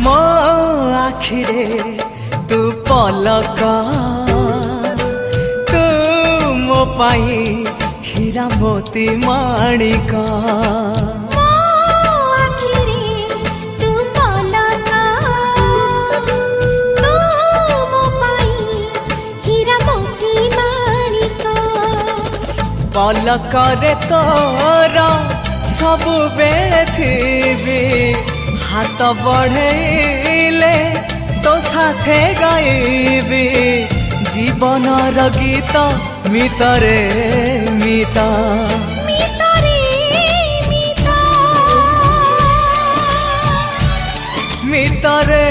मो आखिरे तू पलक तू मो पाई हीरा मोती माणिक पलक रे तोर सबु बेले थी हाथ बढ़ेले तो साथे गाइबी जीवन गीत मितरे मिता मितरे